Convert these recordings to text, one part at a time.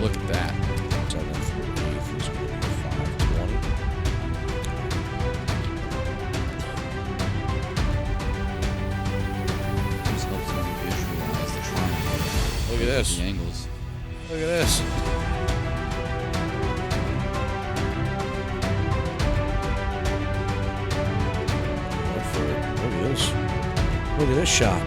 Look at that. 7th through 8th is going to be 520. This helps me visualize the triangle. Look at this. The angles. Look at this. Look at this. Look at this shot.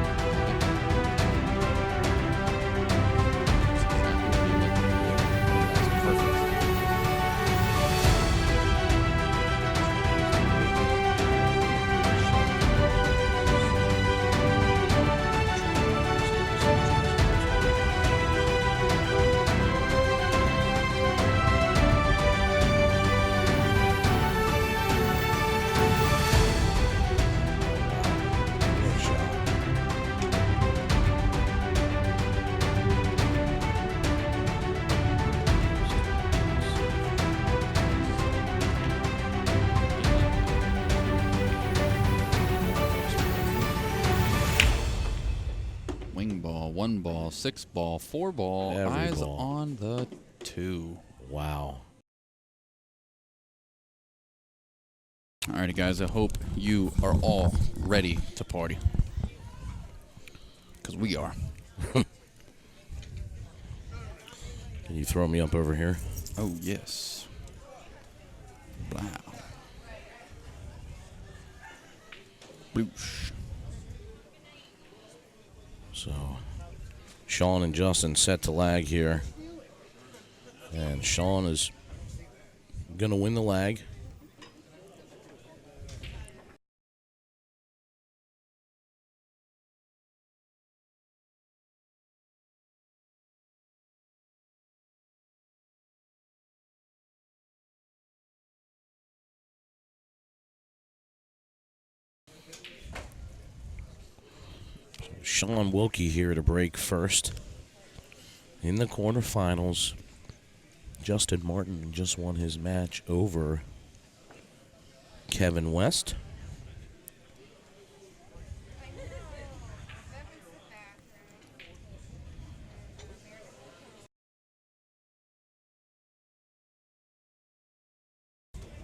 Wing ball, 1 ball, 6 ball, 4 ball. Every Eyes ball. on the 2. Wow. Alrighty, guys. I hope you are all ready to party. Because we are. Can you throw me up over here? Oh, yes. Wow. Bloosh. So, Shaun and Justin set to lag here. And Shaun is going to win the lag. Shaun Wilkie here to break first. In the quarterfinals, Justin Martin just won his match over Kevin West.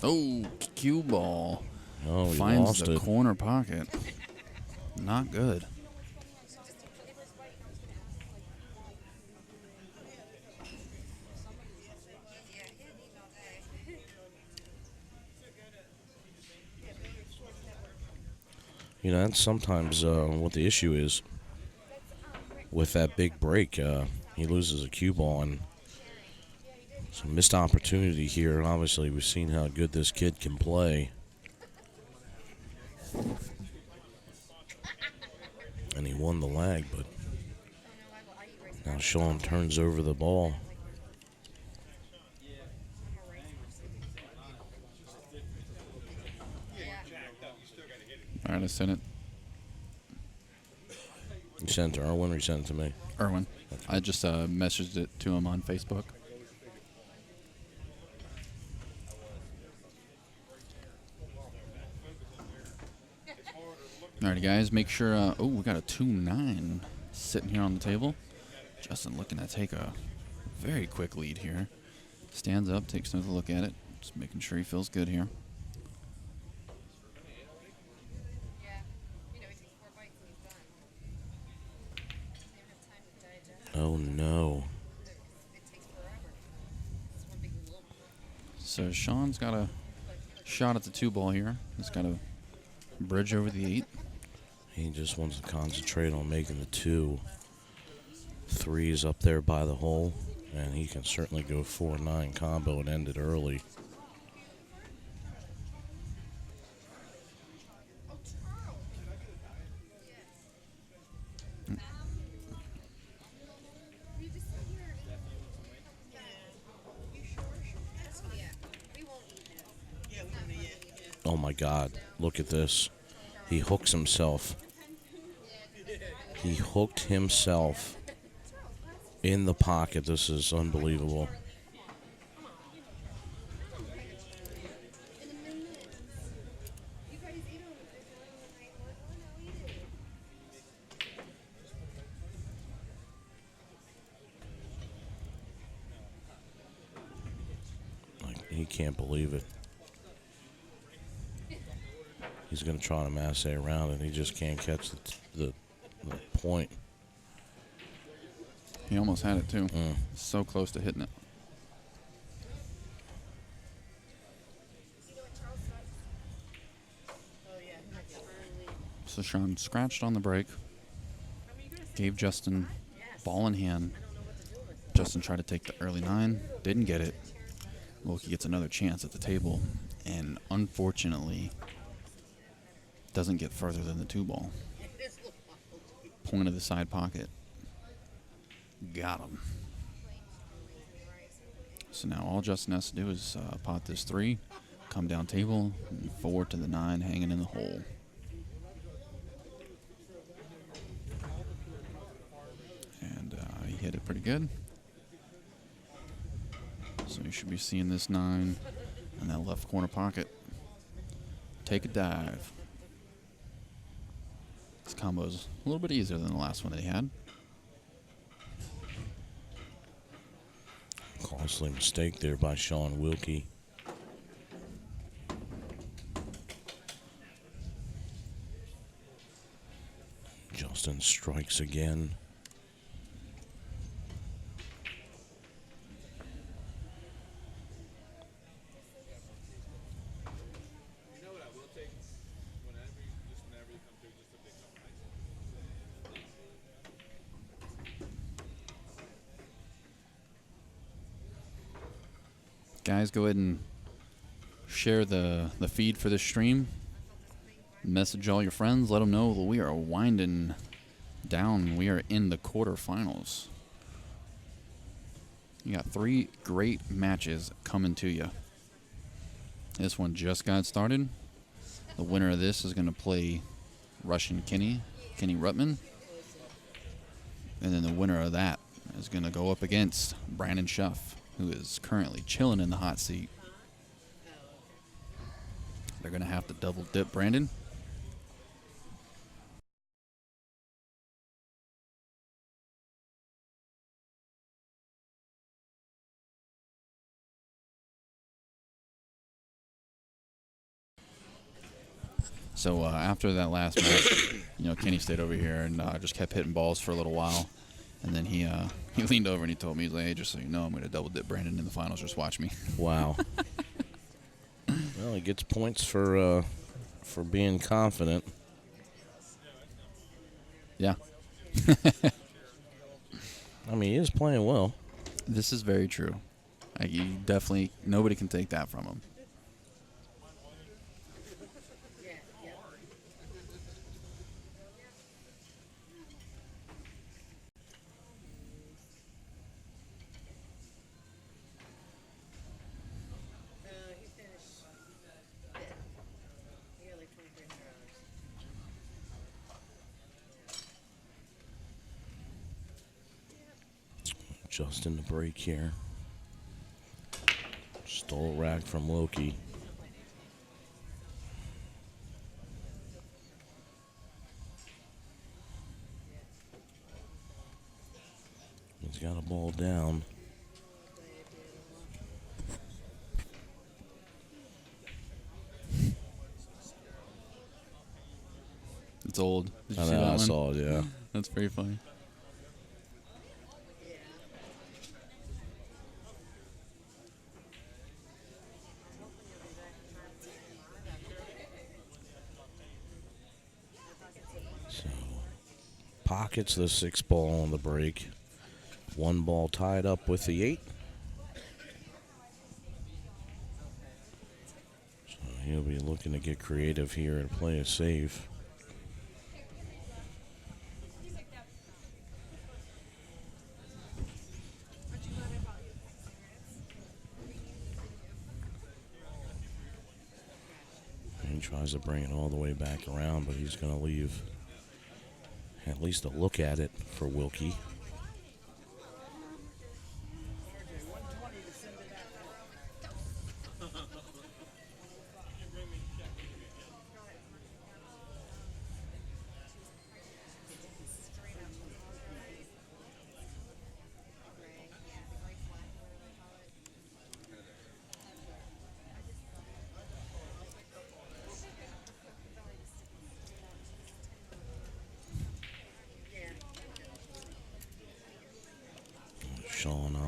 Oh, cue ball. Oh, he Finds lost the it. corner pocket. Not good. You know, that's sometimes what the issue is with that big break. He loses a cue ball and some missed opportunity here. And obviously, we've seen how good this kid can play. And he won the lag, but now Shaun turns over the ball. All right, I sent it. You sent it to Erwin or you sent it to me? Erwin. I just messaged it to him on Facebook. Alrighty, guys, make sure. Oh, we got a 2-9 sitting here on the table. Justin looking to take a very quick lead here. Stands up, takes another look at it. Just making sure he feels good here. Oh, no. So Shaun's got a shot at the 2 ball here. He's got a bridge over the 8. He just wants to concentrate on making the 2. 3 is up there by the hole, and he can certainly go 4-9 combo and end it early. Oh my God, look at this. He hooks himself. He hooked himself in the pocket. This is unbelievable. he can't believe it. He's going to try to masse around, and he just can't catch the point. He almost had it, too. So close to hitting it. So Shaun scratched on the break. Gave Justin ball in hand. Justin tried to take the early 9. Didn't get it. Wilkie gets another chance at the table. And unfortunately, doesn't get further than the 2 ball. Point of the side pocket. Got him. So now all Justin has to do is pot this 3, come down table, and forward to the 9, hanging in the hole. And he hit it pretty good. So you should be seeing this 9 in that left corner pocket. Take a dive. This combo's a little bit easier than the last one that he had. Costly mistake there by Shaun Wilkie. Justin strikes again. Guys, go ahead and share the feed for this stream. Message all your friends. Let them know that we are winding down. We are in the quarterfinals. You got 3 great matches coming to you. This one just got started. The winner of this is going to play Russian Kenny Ruttman. And then the winner of that is going to go up against Brandon Schuff, who is currently chilling in the hot seat. They're going to have to double dip Brandon. So after that last match, Kenny stayed over here and just kept hitting balls for a little while. And then he leaned over and he told me, he's like, hey, just so you know, I'm going to double dip Brandon in the finals. Just watch me. Wow. Well, he gets points for being confident. Yeah. I mean, he is playing well. This is very true. Nobody can take that from him. Just in the break here. Stole a rack from Wilkie. He's got a ball down. It's old. Did you see I know, that I one? saw it, yeah. That's pretty funny. So, pockets the 6 ball on the break. 1 ball tied up with the 8. So he'll be looking to get creative here and play it safe. He tries to bring it all the way back around, but he's going to leave at least a look at it for Wilkie.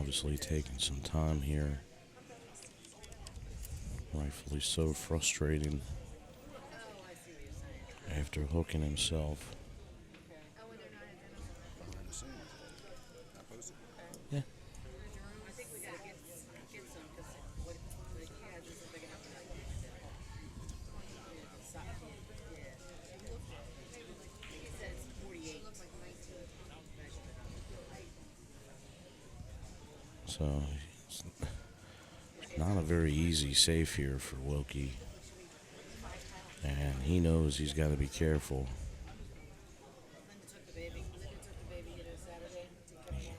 Obviously taking some time here. Rightfully so frustrating after hooking himself. Yeah. So it's not a very easy safe here for Wilkie. And he knows he's got to be careful.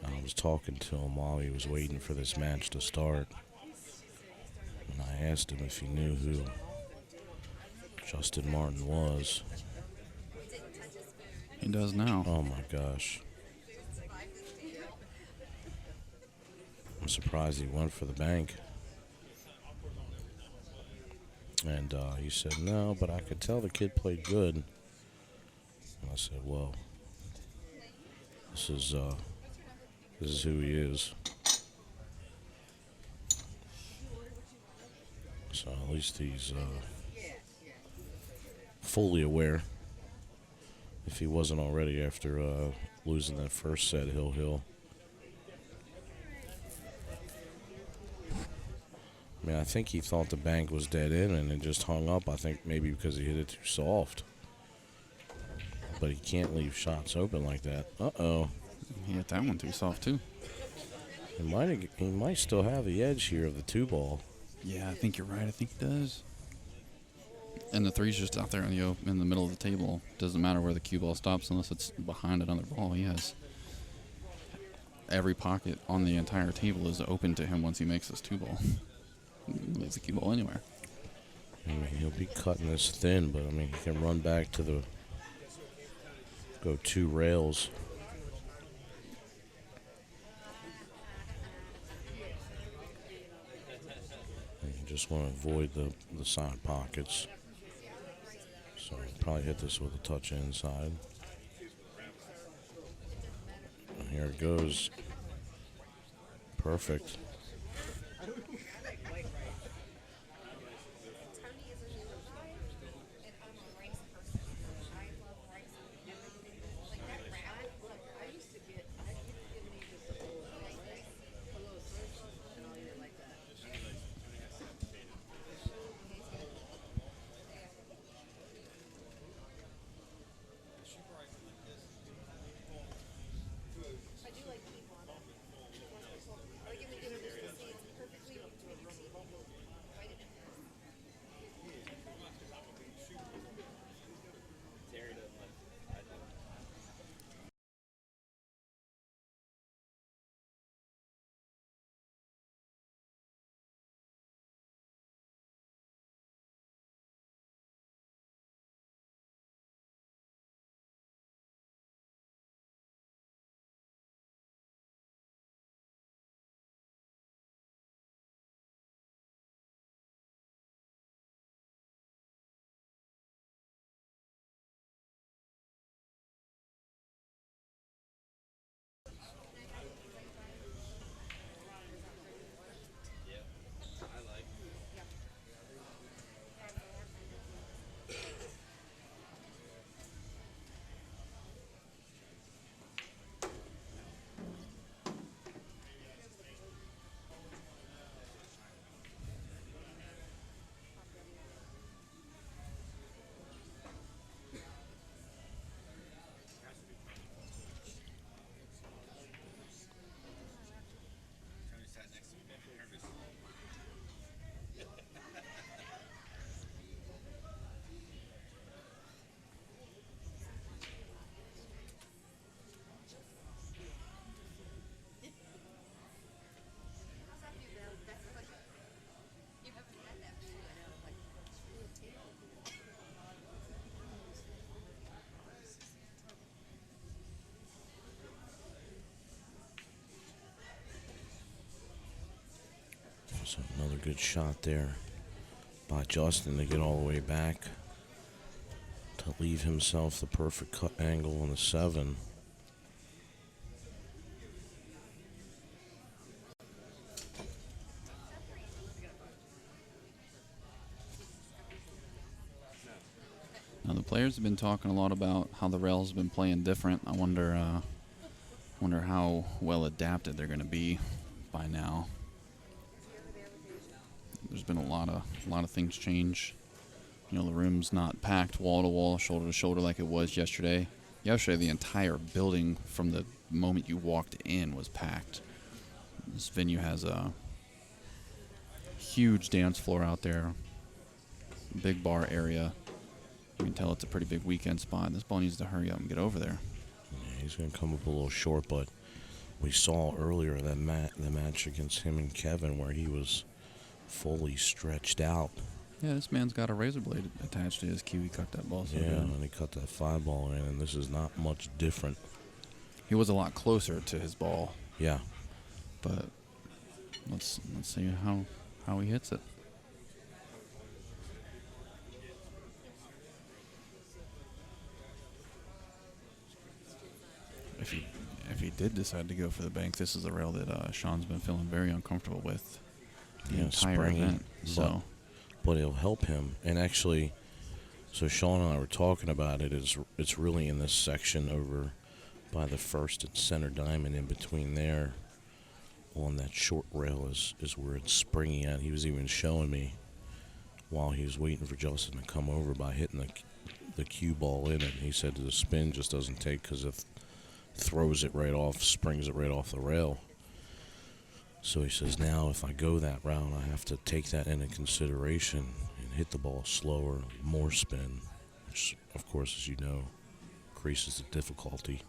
I was talking to him while he was waiting for this match to start. And I asked him if he knew who Justin Martin was. He does now. Oh my gosh. I'm surprised he went for the bank. And he said, no, but I could tell the kid played good. And I said, well, this is who he is. So at least he's fully aware. If he wasn't already after losing that first set, Hill. I mean, I think he thought the bank was dead in and it just hung up. I think maybe because he hit it too soft. But he can't leave shots open like that. Uh-oh. He hit that one too soft, too. He might still have the edge here of the 2-ball. Yeah, I think you're right. I think he does. And the 3's just out there in the middle of the table. Doesn't matter where the cue ball stops unless it's behind another ball. He has every pocket on the entire table is open to him once he makes this 2-ball. He leaves the cue ball anywhere. I mean, he'll be cutting this thin, but I mean, he can run back to go 2 rails. And you just want to avoid the side pockets. So probably hit this with a touch inside. And here it goes. Perfect. So another good shot there by Justin to get all the way back to leave himself the perfect cut angle on the 7. players have been talking a lot about how the rails have been playing different. I wonder how well adapted they're going to be by now. There's been a lot of things change. You know, the room's not packed wall to wall, shoulder to shoulder like it was yesterday. Yesterday, the entire building from the moment you walked in was packed. This venue has a huge dance floor out there, big bar area. You can tell it's a pretty big weekend spot. This ball needs to hurry up and get over there. Yeah, he's going to come up a little short, but we saw earlier that the match against him and Kevin where he was fully stretched out. Yeah, this man's got a razor blade attached to his cue. He cut that ball so Yeah, good. and he cut that 5-ball in, and this is not much different. He was a lot closer to his ball. Yeah. But let's see how he hits it. If he did decide to go for the bank, this is a rail that Shaun's been feeling very uncomfortable with the entire event. So, but it'll help him. And actually, so Shaun and I were talking about it. It's really in this section over by the first and center diamond in between there. On that short rail is where it's springy at. He was even showing me while he was waiting for Justin to come over by hitting the cue ball in it. He said the spin just doesn't take because it throws it right off, springs it right off the rail. So he says now if I go that route, I have to take that into consideration and hit the ball slower, more spin, which of course, as you know, increases the difficulty.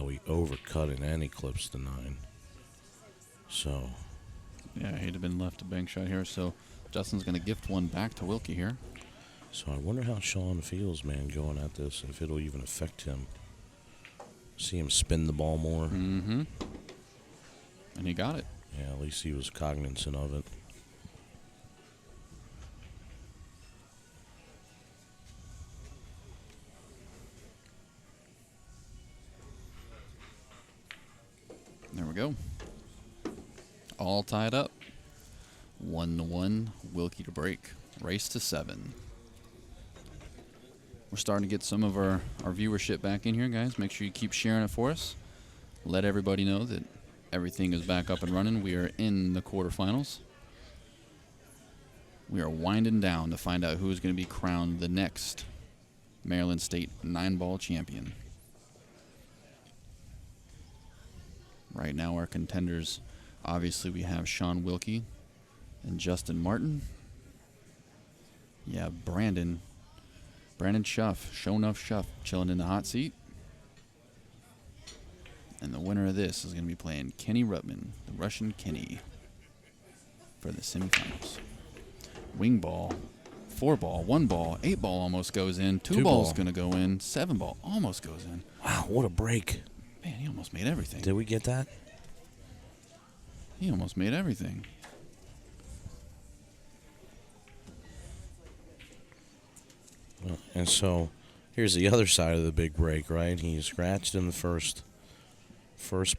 We overcut it and he clips the 9. So. Yeah, he'd have been left a bank shot here. So Justin's going to gift one back to Wilkie here. So I wonder how Shaun feels, man, going at this, if it'll even affect him. See him spin the ball more. Mm-hmm. And he got it. Yeah, at least he was cognizant of it. There we go. All tied up. 1-1, Wilkie to break. Race to 7. We're starting to get some of our viewership back in here, guys. Make sure you keep sharing it for us. Let everybody know that everything is back up and running. We are in the quarterfinals. We are winding down to find out who is going to be crowned the next Maryland State 9-ball champion. Right now, our contenders, obviously, we have Shaun Wilkie and Justin Martin. Yeah, Brandon Schuff, Show Enough Schuff, chilling in the hot seat. And the winner of this is going to be playing Kenny Rutman, the Russian Kenny, for the semifinals. Wing ball, 4-ball, 1-ball, 8-ball almost goes in. 2-ball's going to go in. 7-ball almost goes in. Wow, what a break. Man, he almost made everything. Did we get that? He almost made everything. And so, here's the other side of the big break, right? He scratched in the first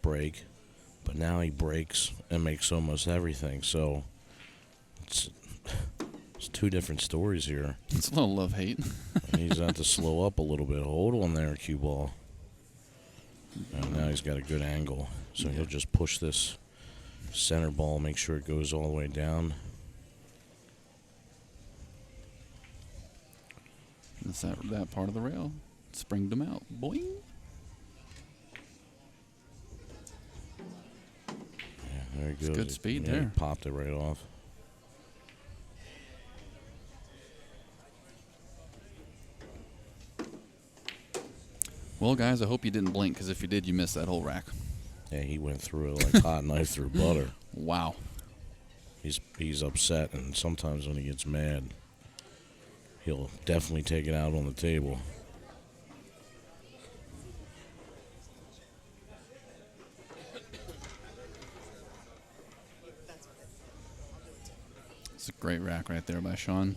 break, but now he breaks and makes almost everything. So, it's two different stories here. It's a little love-hate. He's got to slow up a little bit. Hold on there, cue ball. And now he's got a good angle. So he'll just push this center ball, make sure it goes all the way down. That's that part of the rail. Springed him out. Boing. Yeah, there he goes. It's good speed Yeah, there. He popped it right off. Well, guys, I hope you didn't blink, because if you did, you missed that whole rack. Yeah, he went through it like hot knife through butter. Wow. He's upset, and sometimes when he gets mad, he'll definitely take it out on the table. It's a great rack right there by Shaun.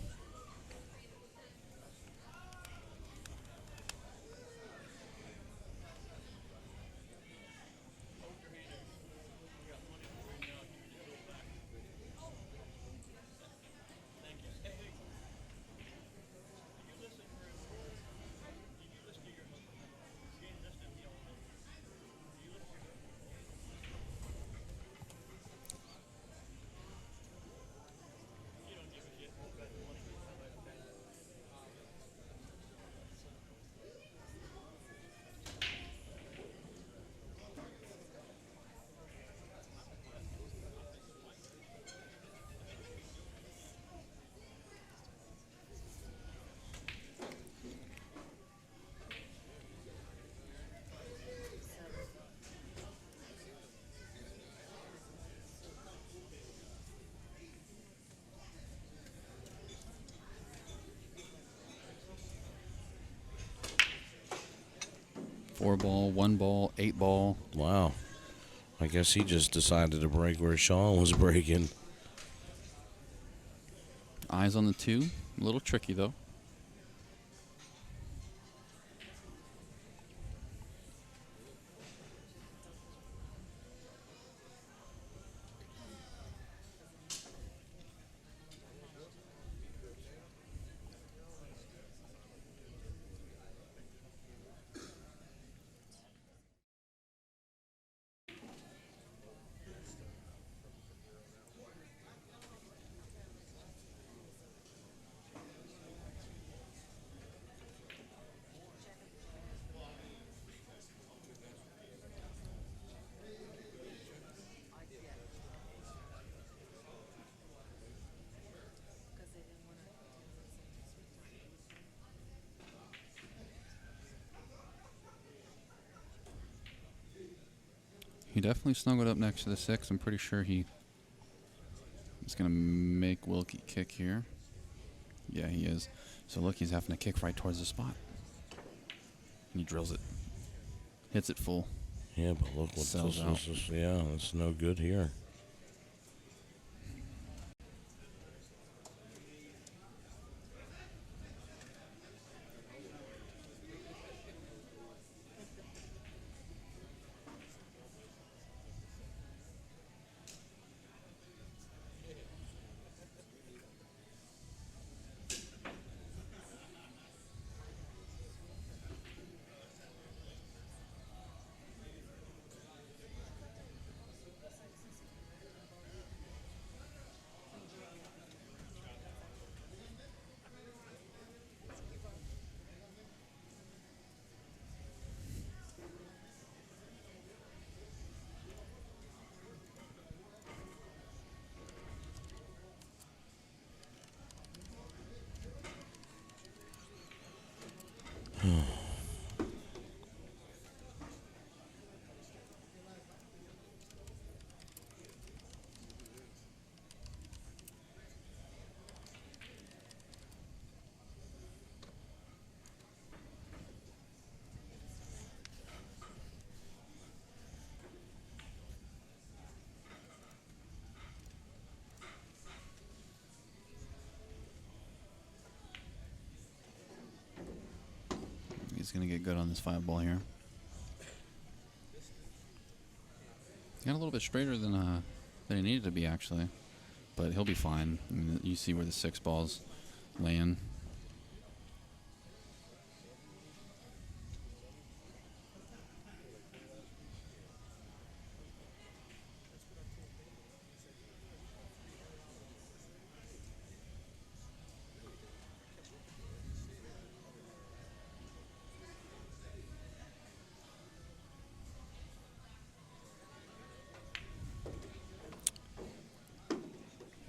4 ball, 1 ball, 8 ball. Wow. I guess he just decided to break where Shaun was breaking. Eyes on the 2. A little tricky, though. He definitely snuggled up next to the 6. I'm pretty sure he's going to make Wilkie kick here. Yeah, he is. So look, he's having to kick right towards the spot. And he drills it. Hits it full. Yeah, but look what Sells out. this is. Yeah, it's no good here. He's going to get good on this 5 ball here. Got a little bit straighter than he needed to be, actually. But he'll be fine. I mean, you see where the 6 ball's laying.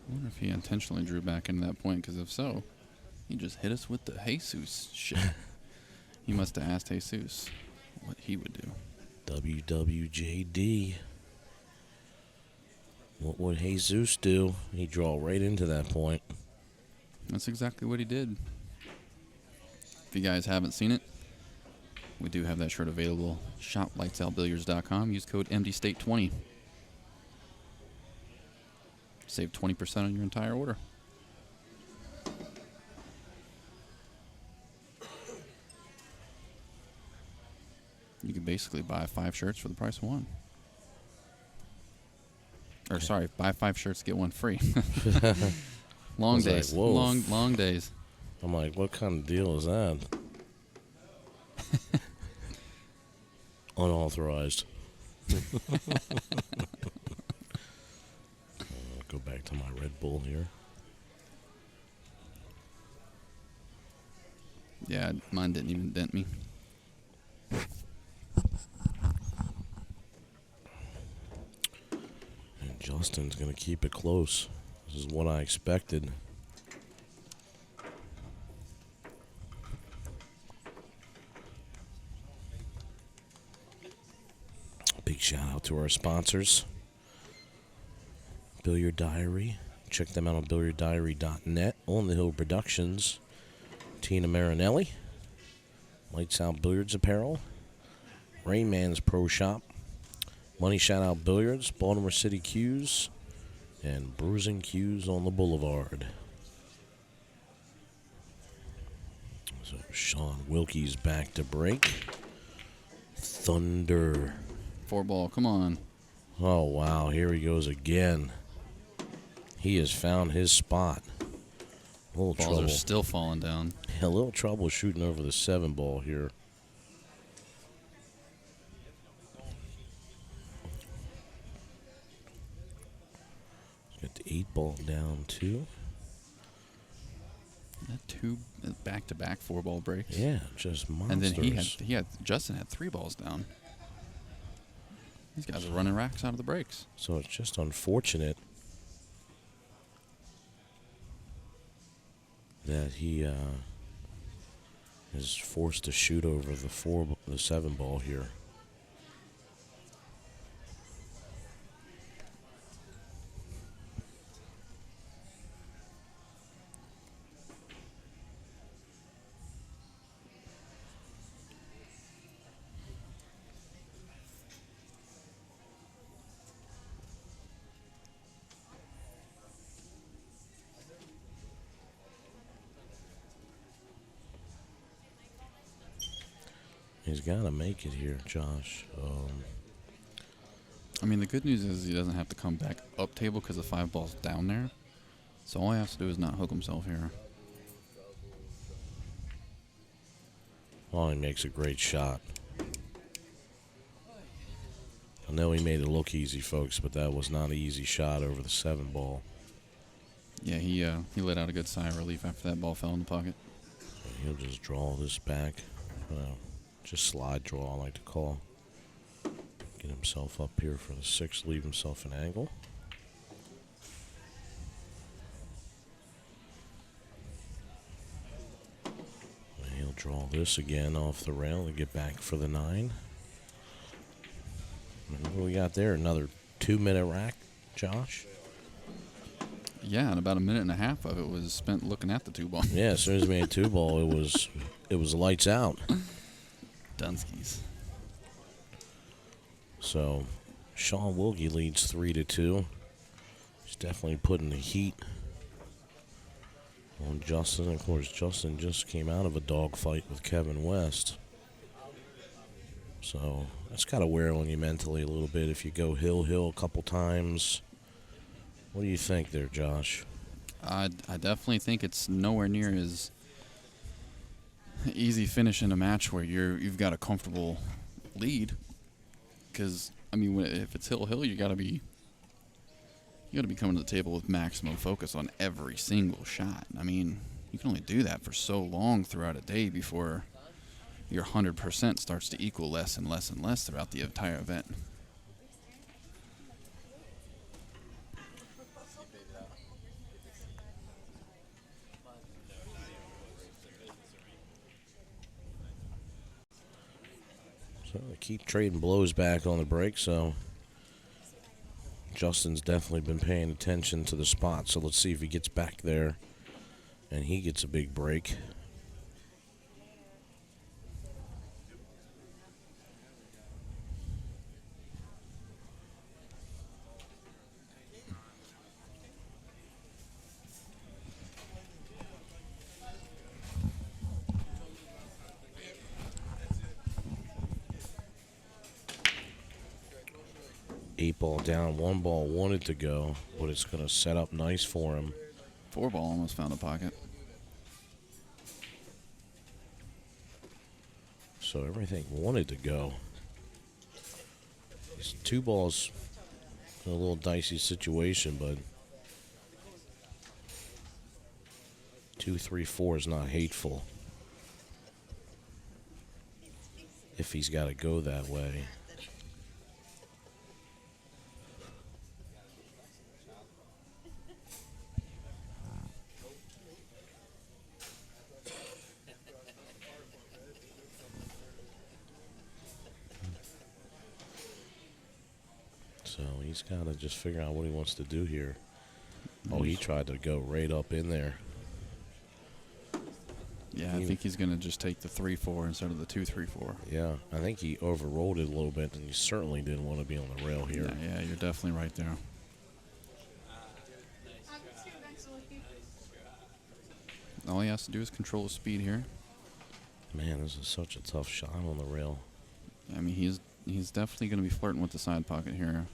I wonder if he intentionally drew back into that point, because if so, he just hit us with the Jesus shit. He must have asked Jesus what he would do. WWJD. What would Jesus do? He'd draw right into that point. That's exactly what he did. If you guys haven't seen it, we do have that shirt available. ShopLightsOutBilliards.com. Use code MDState20. Save 20% on your entire order. You can basically buy 5 shirts for the price of 1. Or sorry, buy 5 shirts, get 1 free. Long days. Like, long days. I'm like, what kind of deal is that? Unauthorized. Go back to my Red Bull here. Yeah, mine didn't even dent me. And Justin's going to keep it close. This is what I expected. Big shout out to our sponsors. Billiard Diary. Check them out on billiarddiary.net. On the Hill Productions. Tina Marinelli. Lights Out Billiards Apparel. Rain Man's Pro Shop, Money Shout Out Billiards, Baltimore City Cues, and Bruising Cues on the Boulevard. So Shaun Wilkie's back to break. Thunder. 4-ball, come on. Oh, wow, here he goes again. He has found his spot. A little Balls trouble. are still falling down. A little trouble shooting over the 7-ball here. Got the 8-ball down, too. That 2 back-to-back 4-ball breaks. Yeah, just monsters. And then Justin had 3 balls down. These guys are running racks out of the breaks. So it's just unfortunate that he is forced to shoot over the 7-ball here. He's got to make it here, Josh. I mean, the good news is he doesn't have to come back up table because the 5-ball's down there. So all he has to do is not hook himself here. Oh, he makes a great shot. I know he made it look easy, folks, but that was not an easy shot over the 7-ball. Yeah, he let out a good sigh of relief after that ball fell in the pocket. He'll just draw this back. Just slide draw, I like to call. Get himself up here for the 6, leave himself an angle. And he'll draw this again off the rail to get back for the 9. And what do we got there? Another 2-minute rack, Josh? Yeah, and about a minute and a half of it was spent looking at the 2-ball. Yeah, as soon as he made 2-ball, it was lights out. Dunskies. So, Shaun Wilkie leads 3-2. He's definitely putting the heat on Justin. Of course, Justin just came out of a dogfight with Kevin West. So, that's got to wear on you mentally a little bit if you go hill a couple times. What do you think there, Josh? I definitely think it's nowhere near as easy finish in a match where you've got a comfortable lead. Because I mean, if it's hill, you gotta be coming to the table with maximum focus on every single shot. I mean, you can only do that for so long throughout a day before your 100% starts to equal less and less and less throughout the entire event. So they keep trading blows back on the break, so Justin's definitely been paying attention to the spot. So let's see if he gets back there and he gets a big break. Eight ball down, 1 ball wanted to go, but it's going to set up nice for him. 4-ball almost found a pocket. So everything wanted to go. These 2 balls in a little dicey situation, but 2, 3, 4 is not hateful if he's got to go that way. So he's got to just figure out what he wants to do here. Oh, he tried to go right up in there. Yeah, I think he's going to just take the 3-4 instead of the 2-3-4. Yeah, I think he overrolled it a little bit, and he certainly didn't want to be on the rail here. Yeah, you're definitely right there. All he has to do is control his speed here. Man, this is such a tough shot on the rail. I mean, he's definitely going to be flirting with the side pocket here.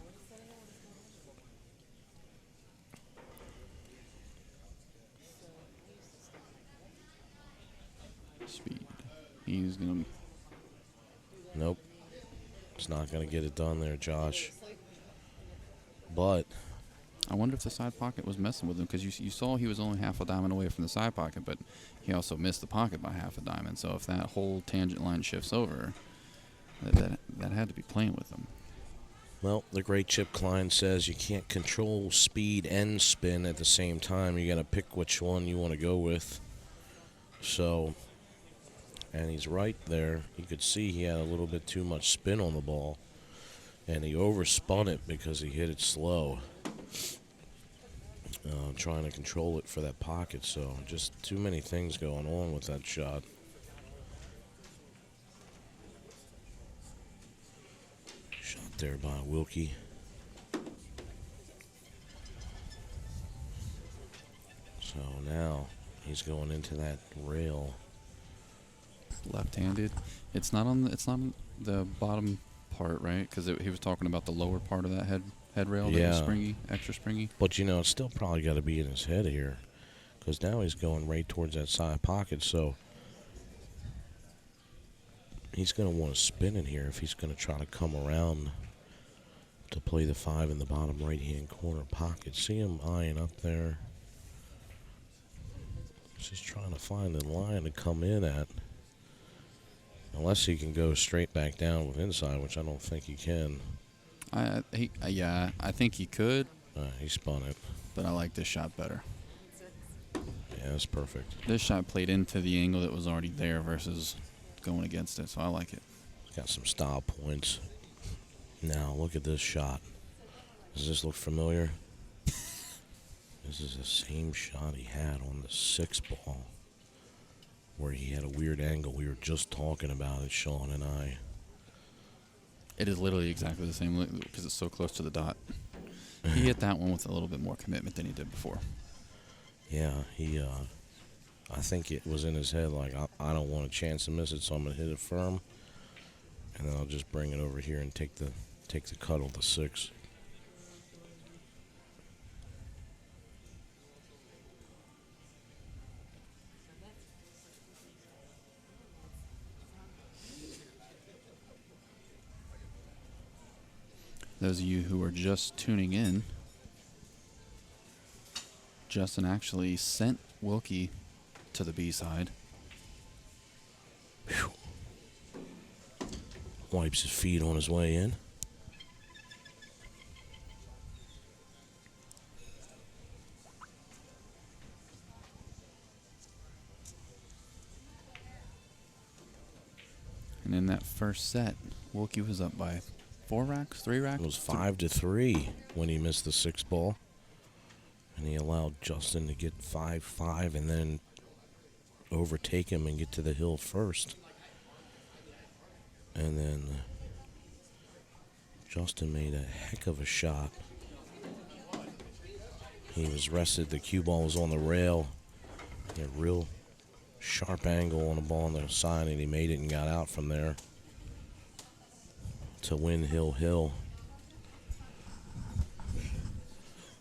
Speed. He's going to... Nope. It's not going to get it done there, Josh. But... I wonder if the side pocket was messing with him, because you saw he was only half a diamond away from the side pocket, but he also missed the pocket by half a diamond. So if that whole tangent line shifts over, that had to be playing with him. Well, the great Chip Klein says you can't control speed and spin at the same time. You got to pick which one you want to go with. So, and he's right there. You could see he had a little bit too much spin on the ball, and he overspun it because he hit it slow. Trying to control it for that pocket, so just too many things going on with that shot. Shot there by Wilkie. So now he's going into that rail. Left-handed. It's not on the bottom part, right? Because he was talking about the lower part of that head rail that was springy, extra springy. But, you know, it's still probably got to be in his head here, because now he's going right towards that side pocket, so he's going to want to spin in here if he's going to try to come around to play the 5 in the bottom right-hand corner pocket. See him eyeing up there. He's just trying to find the line to come in at. Unless he can go straight back down with inside, which I don't think he can. I think he could. He spun it. But I like this shot better. Yeah, that's perfect. This shot played into the angle that was already there versus going against it, so I like it. Got some style points. Now, look at this shot. Does this look familiar? This is the same shot he had on the 6 ball, where he had a weird angle. We were just talking about it, Shaun and I. It is literally exactly the same because it's so close to the dot. He hit that one with a little bit more commitment than he did before. Yeah, I think it was in his head, like, I don't want a chance to miss it, so I'm going to hit it firm, and then I'll just bring it over here and take the cut on the 6. Those of you who are just tuning in, Justin actually sent Wilkie to the B side. Whew. Wipes his feet on his way in. And in that first set, Wilkie was up by 4 racks, 3 racks? It was 5-3 when he missed the 6 ball. And he allowed Justin to get 5-5 and then overtake him and get to the hill first. And then Justin made a heck of a shot. He was rested. The cue ball was on the rail. He had a real sharp angle on the ball on the side, and he made it and got out from there to win hill.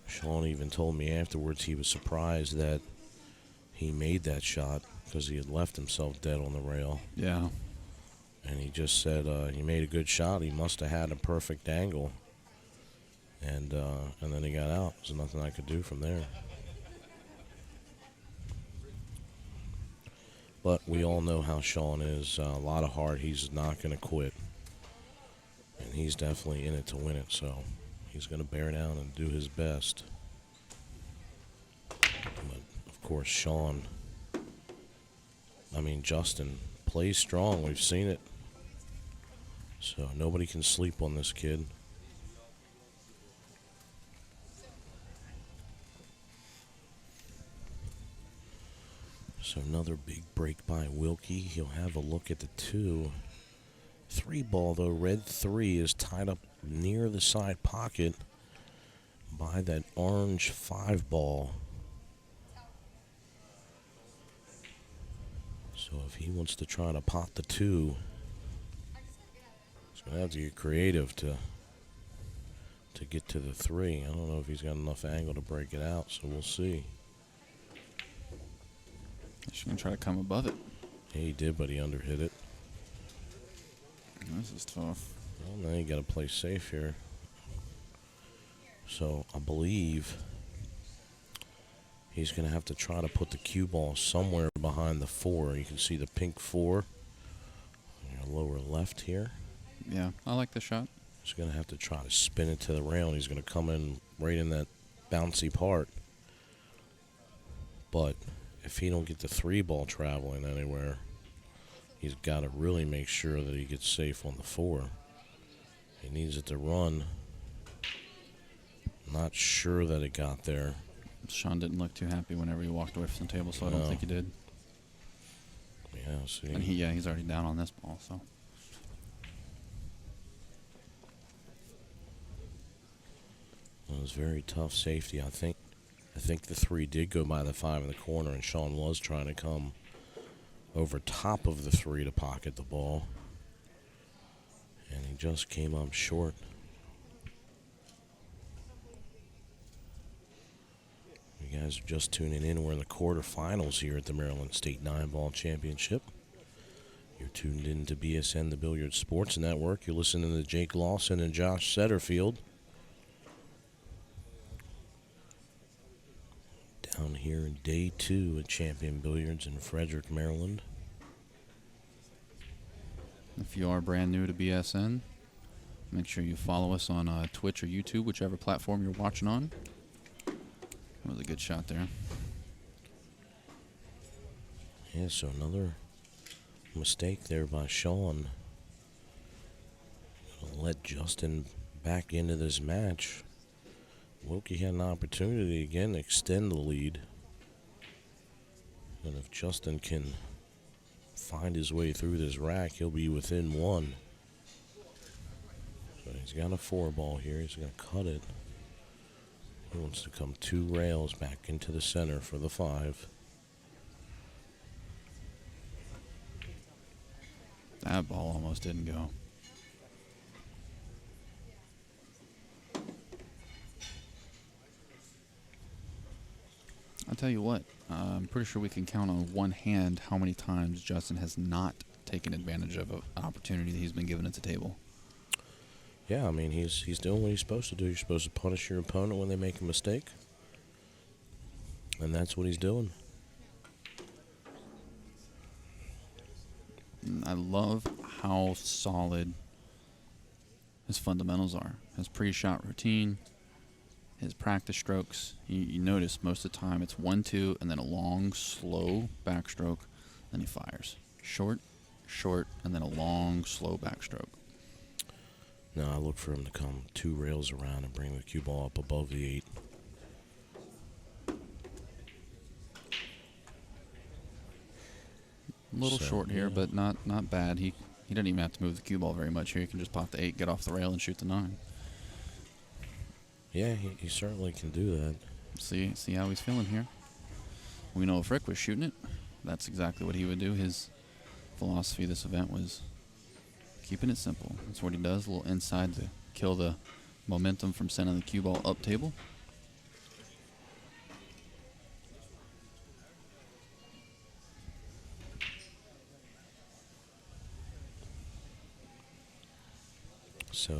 Shaun even told me afterwards he was surprised that he made that shot because he had left himself dead on the rail. Yeah. And he just said he made a good shot. He must have had a perfect angle. And then he got out. There's nothing I could do from there. But we all know how Shaun is. A lot of heart. He's not going to quit. And he's definitely in it to win it. So he's going to bear down and do his best. But, of course, Justin plays strong. We've seen it. So nobody can sleep on this kid. So another big break by Wilkie. He'll have a look at the 2. 3 ball, though. Red 3 is tied up near the side pocket by that orange 5 ball. So if he wants to try to pot the 2, he's going to have to get creative to get to the 3. I don't know if he's got enough angle to break it out, so we'll see. He's going to try to come above it. Yeah, he did, but he underhit it. This is tough. Well, now you got to play safe here. So I believe he's going to have to try to put the cue ball somewhere behind the 4. You can see the pink 4 in your lower left here. Yeah, I like the shot. He's going to have to try to spin it to the rail, and he's going to come in right in that bouncy part. But if he don't get the 3 ball traveling anywhere, he's got to really make sure that he gets safe on the 4. He needs it to run. Not sure that it got there. Shaun didn't look too happy whenever he walked away from the table, so I don't think he did. Yeah, see. And he's already down on this ball, so. It was very tough safety. I think the 3 did go by the 5 in the corner, and Shaun was trying to come over top of the 3 to pocket the ball. And he just came up short. You guys are just tuning in. We're in the quarterfinals here at the Maryland State 9-Ball Championship. You're tuned in to BSN, the Billiard Sports Network. You're listening to Jake Lawson and Josh Setterfield. Down here in day 2 at Champion Billiards in Frederick, Maryland. If you are brand new to BSN, make sure you follow us on Twitch or YouTube, whichever platform you're watching on. That was a good shot there. Yeah, so another mistake there by Shaun. Gonna let Justin back into this match. Wilkie had an opportunity again to extend the lead. And if Justin can find his way through this rack, he'll be within 1. So he's got a 4 ball here. He's going to cut it. He wants to come 2 rails back into the center for the 5. That ball almost didn't go. I'll tell you what, I'm pretty sure we can count on one hand how many times Justin has not taken advantage of an opportunity that he's been given at the table. Yeah, I mean, he's doing what he's supposed to do. You're supposed to punish your opponent when they make a mistake. And that's what he's doing. I love how solid his fundamentals are. His pre-shot routine, his practice strokes. You notice most of the time it's 1-2 and then a long, slow backstroke. Then he fires. Short, and then a long, slow backstroke. No, I look for him to come 2 rails around and bring the cue ball up above the 8. A little short here, but not bad. He doesn't even have to move the cue ball very much here. He can just pop the 8, get off the rail, and shoot the 9. Yeah, he certainly can do that. See how he's feeling here. We know if Rick was shooting it, that's exactly what he would do. His philosophy of this event was keeping it simple. That's what he does, a little inside to kill the momentum from sending the cue ball up table. So,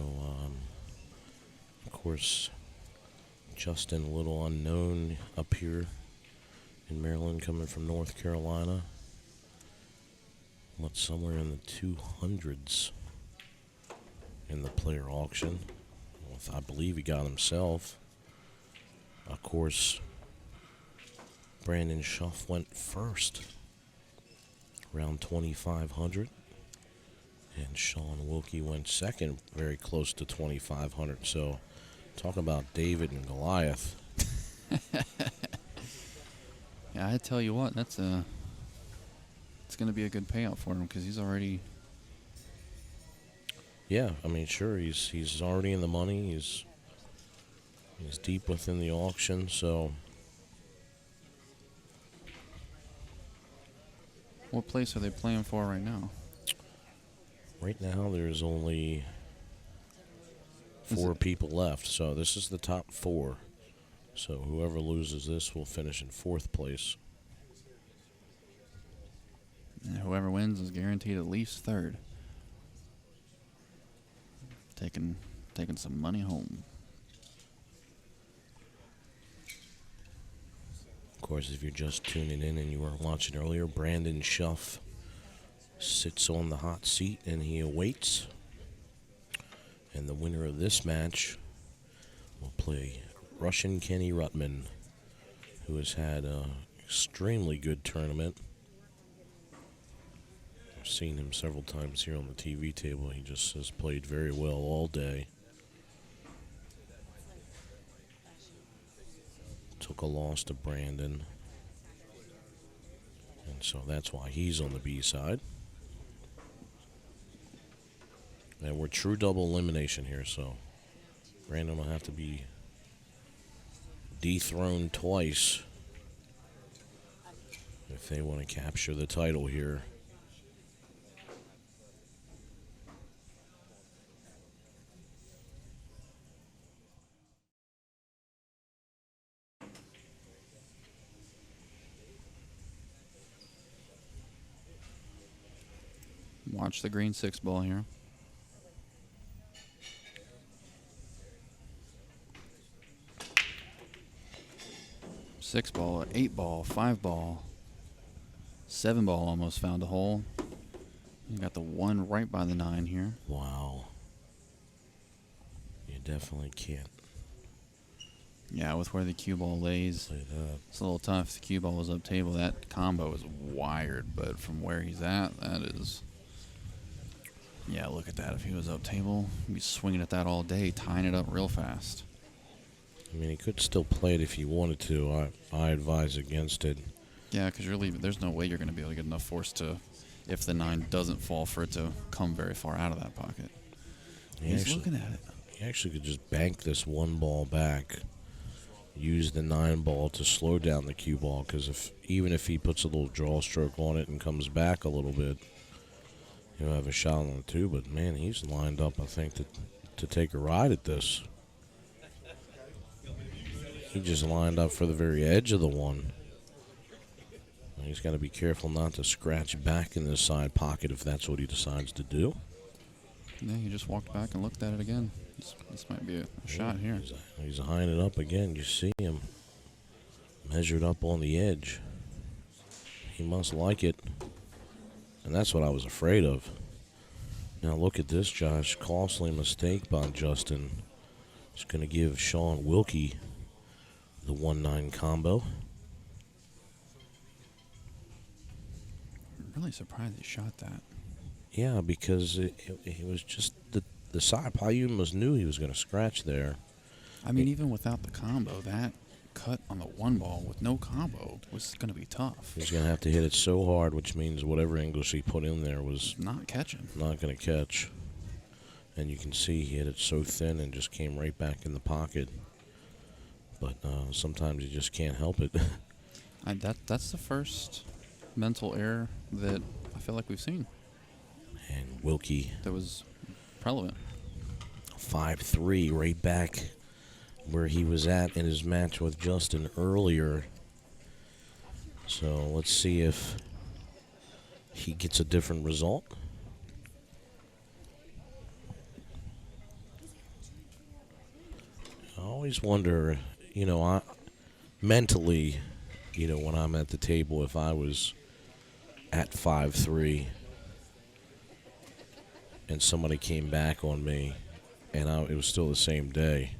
of course, Justin, a little unknown up here in Maryland, coming from North Carolina. What's somewhere in the 200s in the player auction. I believe he got himself. Of course, Brandon Schuff went first, around 2,500. And Shaun Wilkie went second, very close to 2,500. So, talk about David and Goliath. Yeah, I tell you what, that's a it's going to be a good payout for him because he's already. Yeah, I mean, sure, he's already in the money. He's deep within the auction, so. What place are they playing for right now? Right now, there's only four people left, so this is the top four. So whoever loses this will finish in fourth place. And whoever wins is guaranteed at least third. Taking some money home. Of course, if you're just tuning in and you weren't watching earlier, Brandon Schuff sits on the hot seat and he awaits. And the winner of this match will play Russian Kenny Ruttman, who has had an extremely good tournament. I've seen him several times here on the TV table. He just has played very well all day. Took a loss to Brandon. And so that's why he's on the B side. And we're true double elimination here, so Brandon will have to be dethroned twice if they want to capture the title here. Watch the green 6 ball here. Six ball, 8 ball, 5 ball, 7 ball almost found a hole. You got the 1 right by the 9 here. Wow. You definitely can't. Yeah, with where the cue ball lays, it's a little tough. The cue ball was up table. That combo is wired, but from where he's at, that is. Yeah, look at that. If he was up table, he'd be swinging at that all day, tying it up real fast. I mean, he could still play it if he wanted to. I advise against it. Yeah, because you're leaving. There's no way you're going to be able to get enough force to, if the 9 doesn't fall, for it to come very far out of that pocket. He's looking at it. He actually could just bank this 1 ball back, use the 9 ball to slow down the cue ball, because even if he puts a little draw stroke on it and comes back a little bit, he'll have a shot on the 2. But, man, he's lined up, I think, to take a ride at this. He just lined up for the very edge of the 1. He's got to be careful not to scratch back in the side pocket if that's what he decides to do. Yeah, he just walked back and looked at it again. This might be a shot here. He's eyeing it up again. You see him measured up on the edge. He must like it. And that's what I was afraid of. Now look at this, Josh. Costly mistake by Justin. It's going to give Shaun Wilkie the 1-9 combo. I'm really surprised he shot that. Yeah, because it was just the side. I almost knew he was going to scratch there. I mean, even without the combo, that cut on the 1 ball with no combo was going to be tough. He's going to have to hit it so hard, which means whatever English he put in there was not catching. Not going to catch. And you can see he hit it so thin and just came right back in the pocket. But sometimes you just can't help it. That's the first mental error that I feel like we've seen. And Wilkie. That was relevant. 5-3, right back where he was at in his match with Justin earlier. So let's see if he gets a different result. I always wonder, mentally, when I'm at the table, if I was at 5-3 and somebody came back on me and it was still the same day,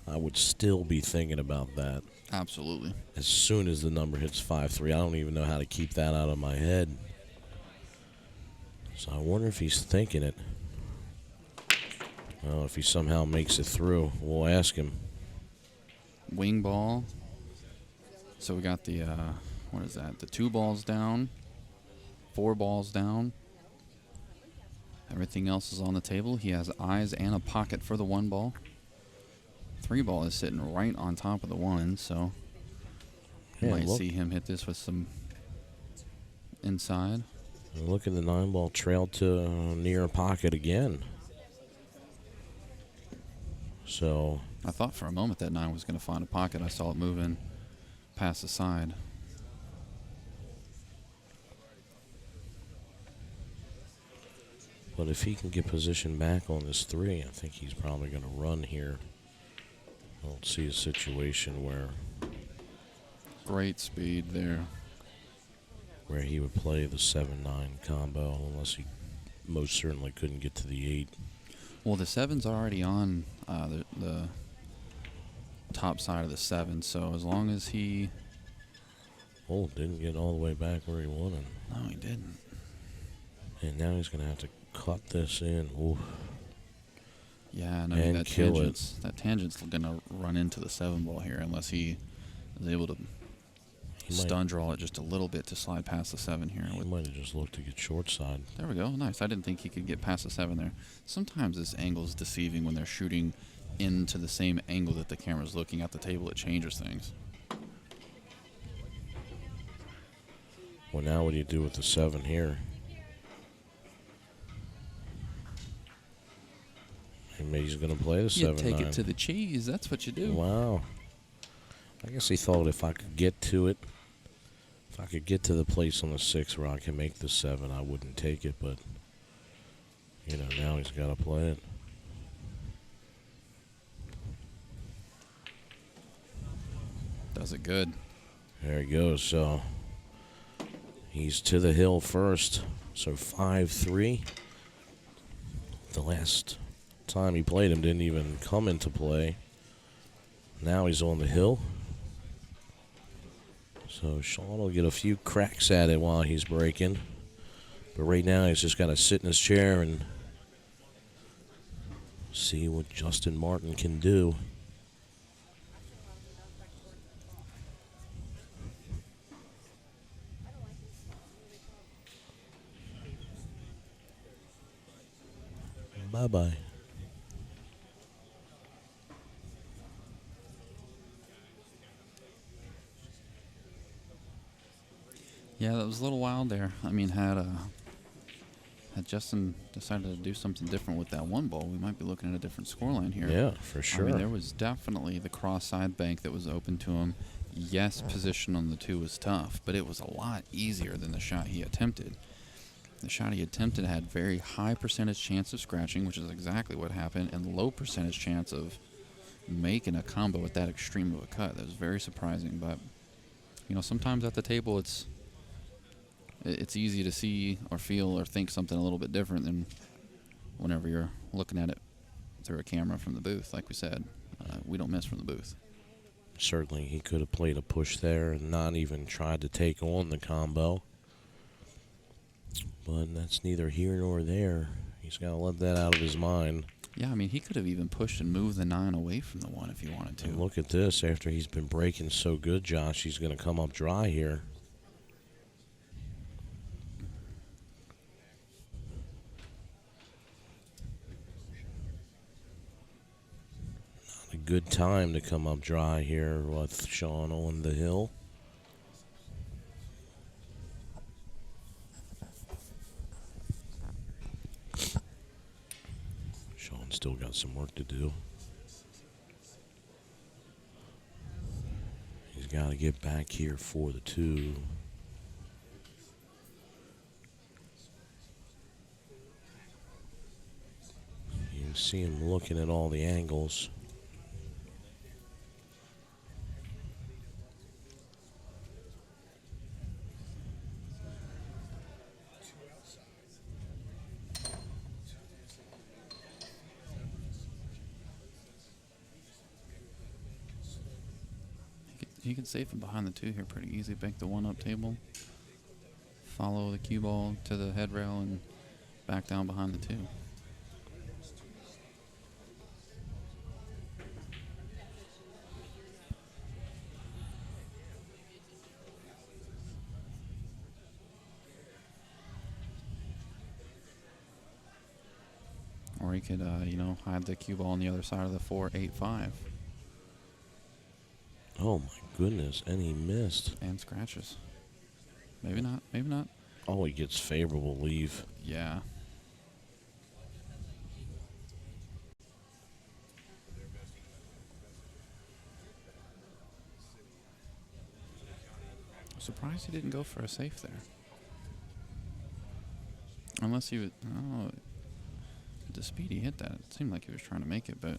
I would still be thinking about that. Absolutely. As soon as the number hits 5-3, I don't even know how to keep that out of my head. So I wonder if he's thinking it. Well, if he somehow makes it through, we'll ask him. Wing ball. So we got the, what is that? The 2 balls down. 4 balls down. Everything else is on the table. He has eyes and a pocket for the 1 ball. 3 ball is sitting right on top of the 1, so you might see him hit this with some inside. And look at the 9 ball trail to near pocket again. So I thought for a moment that 9 was going to find a pocket. I saw it moving past the side. But if he can get position back on this 3, I think he's probably going to run here. I don't see a situation where Great speed there. he would play the 7-9 combo unless he most certainly couldn't get to the 8. Well, the 7's already on the top side of the 7, so as long as he... Oh, didn't get all the way back where he wanted. No, he didn't. And now he's going to have to cut this in. Ooh. Yeah, and And that kill tangent's going to run into the 7 ball here unless he is able to stun draw it just a little bit to slide past the 7 here. He might have just looked to get short side. There we go. Nice. I didn't think he could get past the 7 there. Sometimes this angle is deceiving when they're shooting into the same angle that the camera's looking at the table. It changes things. Well, now what do you do with the 7 here? Maybe he's going to play the 7-9. You take it to the cheese. That's what you do. Wow. I guess he thought if I could get to it, if I could get to the place on the 6 where I can make the 7, I wouldn't take it. But, you know, now he's got to play it. Does it good. There he goes. So he's to the hill first. So 5-3. The last time he played him didn't even come into play. Now he's on the hill. So Shaun will get a few cracks at it while he's breaking. But right now he's just got to sit in his chair and see what Justin Martin can do. Bye-bye. Yeah, that was a little wild there. I mean, had Justin decided to do something different with that 1 ball, we might be looking at a different scoreline here. Yeah, for sure. I mean, there was definitely the cross-side bank that was open to him. Yes, position on the 2 was tough, but it was a lot easier than the shot he attempted. The shot he attempted had very high percentage chance of scratching, which is exactly what happened, and low percentage chance of making a combo at that extreme of a cut. That was very surprising, but, you know, sometimes at the table it's easy to see or feel or think something a little bit different than whenever you're looking at it through a camera from the booth. Like we said, we don't miss from the booth. Certainly he could have played a push there and not even tried to take on the combo. But that's neither here nor there. He's got to let that out of his mind. Yeah, I mean, he could have even pushed and moved the 9 away from the 1 if he wanted to. And look at this. After he's been breaking so good, Josh, he's going to come up dry here. Not a good time to come up dry here with Shaun on the hill. Shaun's still got some work to do. He's got to get back here for the 2. You can see him looking at all the angles. He can save him behind the 2 here pretty easy. Bank the 1 up table. Follow the cue ball to the head rail and back down behind the 2. he could, hide the cue ball on the other side of the 4-8-5. Oh, my goodness. And he missed. And scratches. Maybe not. Maybe not. Oh, he gets favorable leave. Yeah. Surprised he didn't go for a safe there. Unless he was... Oh, the speed he hit that, it seemed like he was trying to make it, but...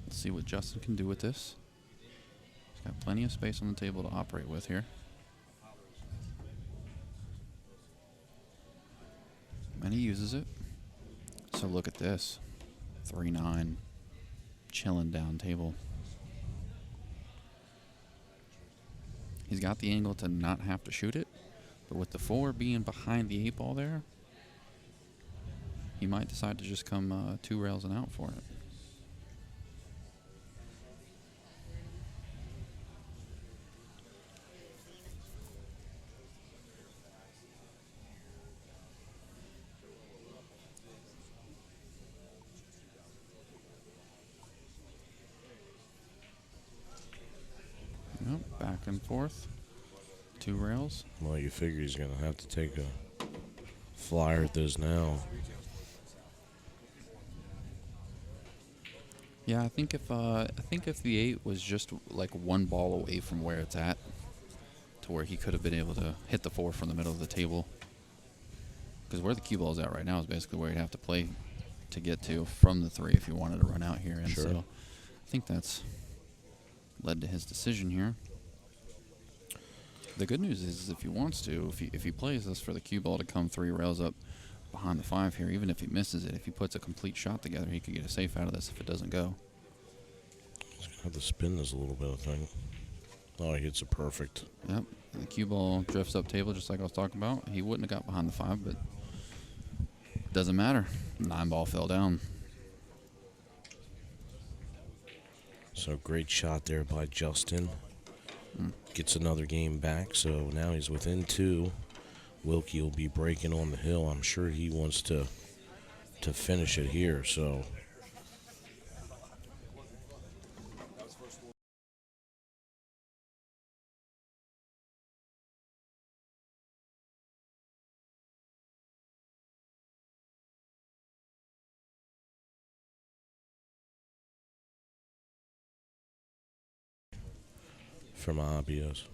Let's see what Justin can do with this. He's got plenty of space on the table to operate with here. And he uses it. So look at this. 3-9. Chilling down table. He's got the angle to not have to shoot it, but with the 4 being behind the 8 ball there, he might decide to just come 2 rails and out for it. Yep, back and forth. 2 rails. Well, you figure he's going to have to take a flyer at this now. Yeah, I think if the 8 was just like 1 ball away from where it's at, to where he could have been able to hit the 4 from the middle of the table. Because where the cue ball is at right now is basically where you'd have to play to get to from the 3 if you wanted to run out here. And Sure. so I think that's led to his decision here. The good news is if he wants to, if he plays this for the cue ball to come 3 rails up behind the 5 here, even if he misses it, if he puts a complete shot together, he could get a safe out of this if it doesn't go. He's going to have to spin this a little bit, I think. Oh, he hits it perfect. Yep. And the cue ball drifts up table just like I was talking about. He wouldn't have got behind the 5, but doesn't matter. 9 ball fell down. So great shot there by Justin. Gets another game back, so now he's within 2. Wilkie will be breaking on the hill. I'm sure he wants to finish it here, so... From obvious.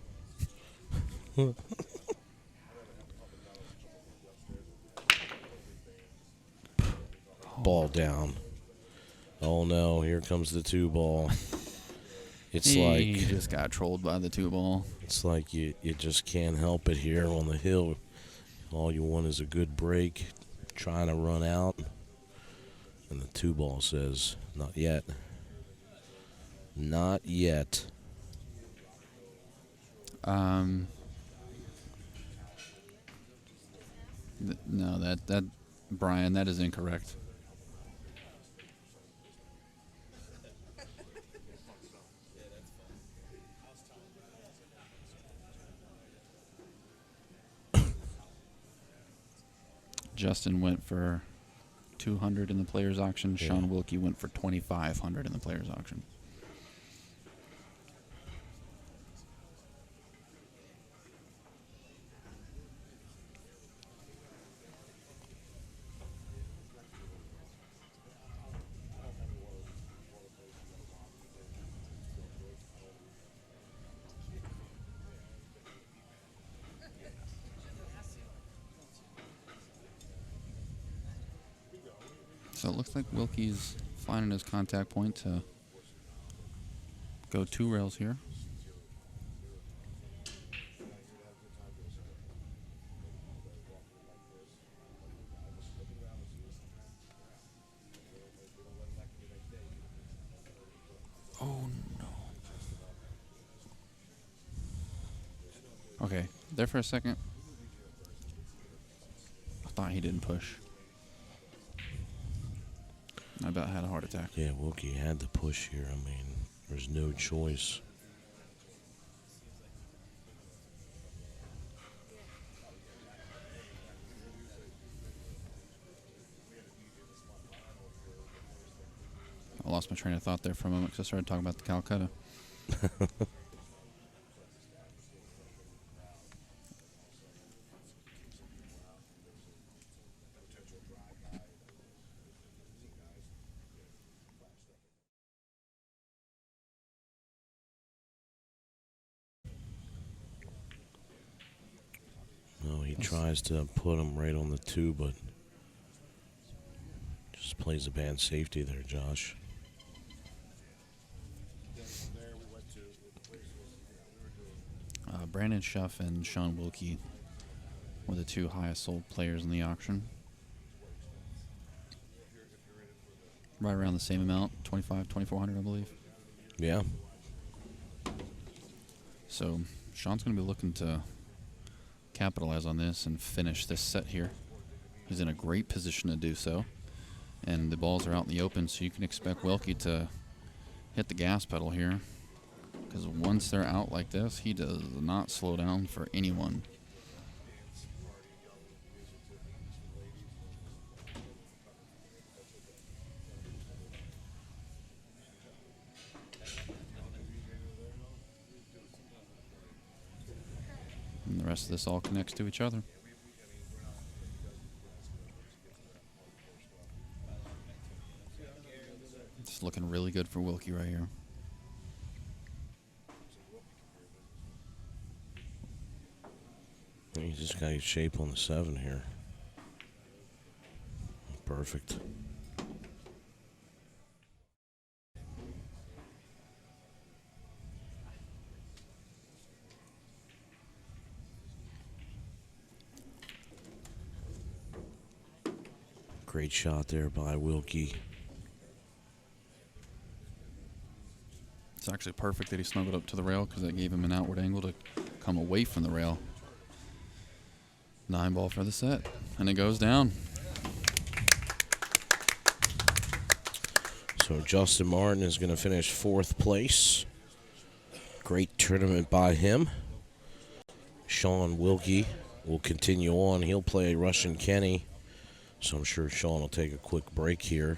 Ball down. Oh no, here comes the 2 ball. It's He like just got trolled by the 2 ball. it's like you just can't help it here on the hill. All you want is a good break, trying to run out, and the 2 ball says, "Not yet, not yet." No, that Brian, that is incorrect. Justin went for 200 in the players auction. Yeah. Shaun Wilkie went for 2,500 in the players auction. So it looks like Wilkie's finding his contact point to go 2 rails here. Oh no. Okay, there for a second. I thought he didn't push. I about had a heart attack. Yeah, Wilkie had to push here. I mean, there's no choice. I lost my train of thought there for a moment because I started talking about the Calcutta. No, he tries to put him right on the 2, but just plays a bad safety there, Josh. Brandon Schuff and Shaun Wilkie were the 2 highest sold players in the auction. Right around the same amount, $2,400, I believe. Yeah. So Shaun's going to be looking to capitalize on this and finish this set here. He's in a great position to do so. And the balls are out in the open, so you can expect Wilkie to hit the gas pedal here. Because once they're out like this, he does not slow down for anyone. And the rest of this all connects to each other. It's looking really good for Wilkie right here. He just got his shape on the 7 here. Perfect. Great shot there by Wilkie. It's actually perfect that he snuggled up to the rail because that gave him an outward angle to come away from the rail. 9 ball for the set, and it goes down. So Justin Martin is going to finish 4th place. Great tournament by him. Shaun Wilkie will continue on. He'll play Russian Kenny. So I'm sure Shaun will take a quick break here.